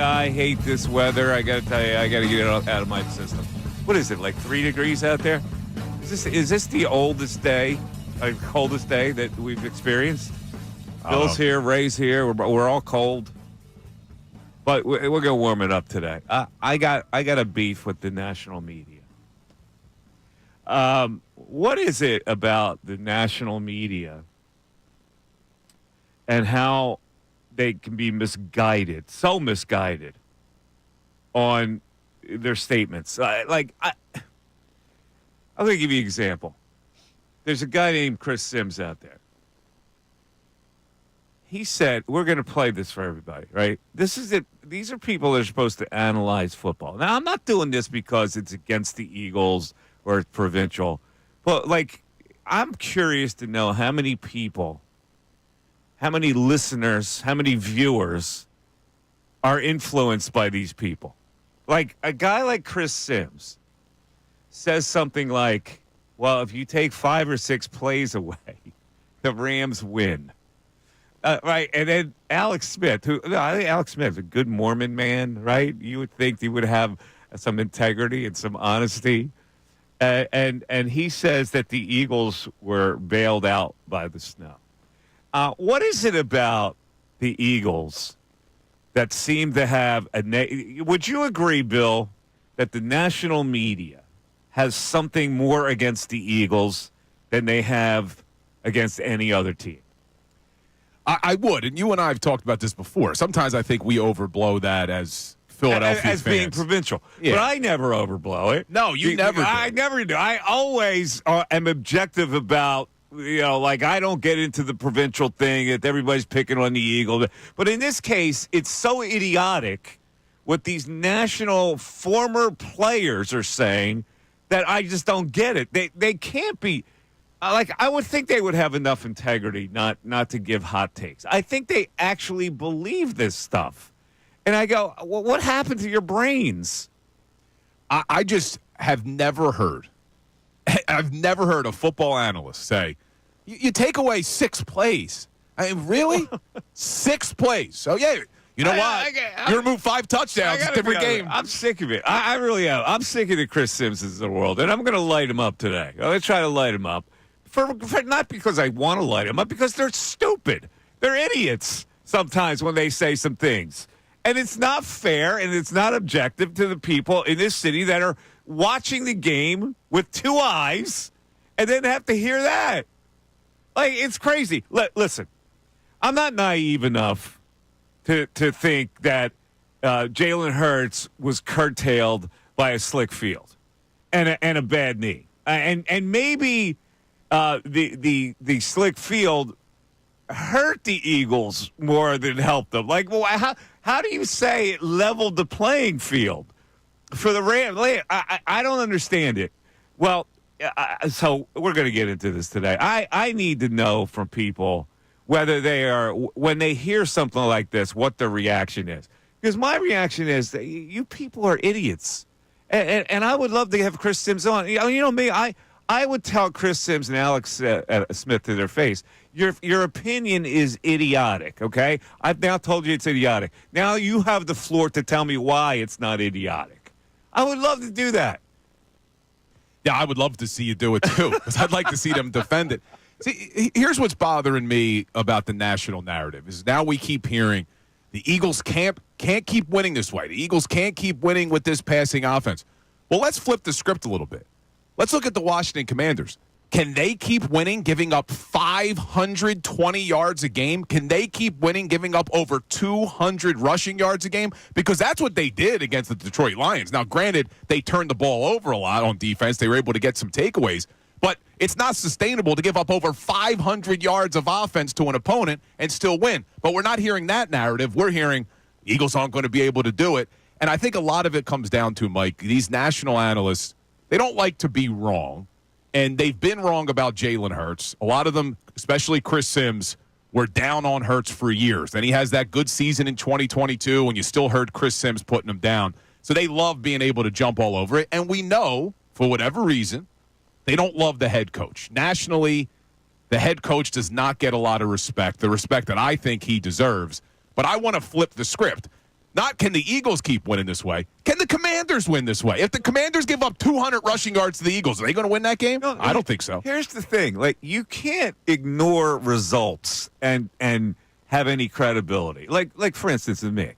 I hate this weather. I got to tell you, I got to get it out of my system. What is it, like 3 degrees out there? Is this the oldest day, coldest day that we've experienced? Bill's here, Ray's here. We're all cold. But we're going to warm it up today. I got a beef with the national media. What is it about the national media and how they can be misguided, so misguided on their statements? I'm going to give you an example. There's a guy named Chris Sims out there. He said, we're going to play this for everybody, right? This is it. These are people that are supposed to analyze football. Now, I'm not doing this because it's against the Eagles or it's provincial, but, I'm curious to know how many people, how many listeners, how many viewers are influenced by these people. Like, a guy like Chris Sims says something like, well, if you take 5 or 6 plays away, the Rams win. Right, and then Alex Smith, I think Alex Smith, a good Mormon man, right? You would think he would have some integrity and some honesty. And he says that the Eagles were bailed out by the snow. What is it about the Eagles that seem to have would you agree, Bill, that the national media has something more against the Eagles than they have against any other team? I would, and you and I have talked about this before. Sometimes I think we overblow that as Philadelphia as fans. Being provincial. Yeah. But I never overblow it. No, you never do. I never do. I always am objective about, I don't get into the provincial thing that everybody's picking on the Eagle. But in this case, it's so idiotic what these national former players are saying that I just don't get it. They can't be. I would think they would have enough integrity not to give hot takes. I think they actually believe this stuff. And I go, well, what happened to your brains? I just have never heard. I've never heard a football analyst say, you take away 6 plays. I mean, really? 6 plays. So, yeah, you know what? You remove 5 touchdowns. It's a different game. I'm sick of it. I really am. I'm sick of the Chris Simpsons of the world, and I'm going to light him up today. I'm going to try to light him up. For not because I want to light them up, because they're stupid. They're idiots sometimes when they say some things. And it's not fair and it's not objective to the people in this city that are watching the game with 2 eyes and then have to hear that. It's crazy. Listen, I'm not naive enough to think that Jalen Hurts was curtailed by a slick field and a bad knee. And maybe... the slick field hurt the Eagles more than helped them. How do you say it leveled the playing field for the Rams? I don't understand it. Well, so we're going to get into this today. I need to know from people whether they are, when they hear something like this, what their reaction is. Because my reaction is that you people are idiots. And I would love to have Chris Sims on. You know me, I would tell Chris Sims and Alex Smith to their face, your opinion is idiotic, okay? I've now told you it's idiotic. Now you have the floor to tell me why it's not idiotic. I would love to do that. Yeah, I would love to see you do it, too, because I'd like to see them defend it. See, here's what's bothering me about the national narrative is now we keep hearing the Eagles can't keep winning this way. The Eagles can't keep winning with this passing offense. Well, let's flip the script a little bit. Let's look at the Washington Commanders. Can they keep winning, giving up 520 yards a game? Can they keep winning, giving up over 200 rushing yards a game? Because that's what they did against the Detroit Lions. Now, granted, they turned the ball over a lot on defense. They were able to get some takeaways. But it's not sustainable to give up over 500 yards of offense to an opponent and still win. But we're not hearing that narrative. We're hearing Eagles aren't going to be able to do it. And I think a lot of it comes down to, Mike, these national analysts, they don't like to be wrong, and they've been wrong about Jalen Hurts. A lot of them, especially Chris Sims, were down on Hurts for years. Then he has that good season in 2022, and you still heard Chris Sims putting him down. So they love being able to jump all over it. And we know, for whatever reason, they don't love the head coach. Nationally, the head coach does not get a lot of respect, the respect that I think he deserves. But I want to flip the script. Not can the Eagles keep winning this way. Can the Commanders win this way? If the Commanders give up 200 rushing yards to the Eagles, are they going to win that game? No, I don't think so. Here's the thing. Like, you can't ignore results and have any credibility. Like for instance, with me.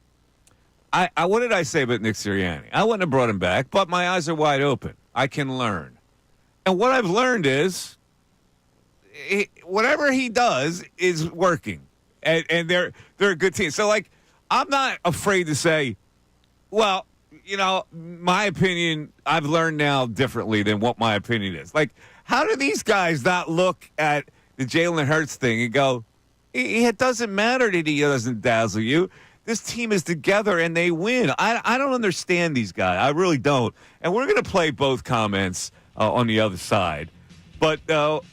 What did I say about Nick Sirianni? I wouldn't have brought him back, but my eyes are wide open. I can learn. And what I've learned is whatever he does is working. And they're a good team. So, like, I'm not afraid to say, well, you know, my opinion, I've learned now differently than what my opinion is. Like, how do these guys not look at the Jalen Hurts thing and go, it doesn't matter that he doesn't dazzle you. This team is together and they win. I don't understand these guys. I really don't. And we're going to play both comments on the other side. But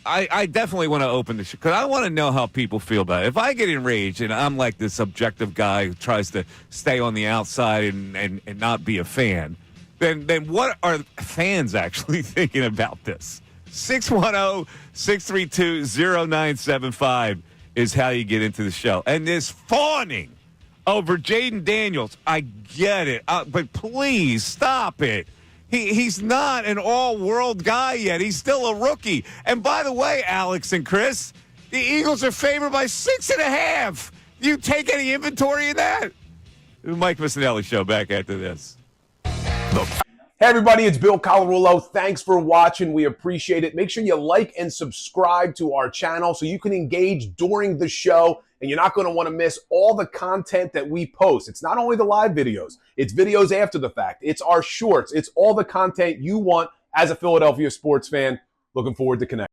I definitely want to open the show because I want to know how people feel about it. If I get enraged and I'm like this objective guy who tries to stay on the outside and not be a fan, then what are fans actually thinking about this? 610-632-0975 is how you get into the show. And this fawning over Jaden Daniels, I get it, but please stop it. He's not an all-world guy yet. He's still a rookie. And by the way, Alex and Chris, the Eagles are favored by 6.5. You take any inventory of that? The Mike Missanelli Show back after this. Hey everybody, it's Bill Colarulo. Thanks for watching. We appreciate it. Make sure you like and subscribe to our channel so you can engage during the show and you're not going to want to miss all the content that we post. It's not only the live videos, it's videos after the fact. It's our shorts. It's all the content you want as a Philadelphia sports fan. Looking forward to connecting.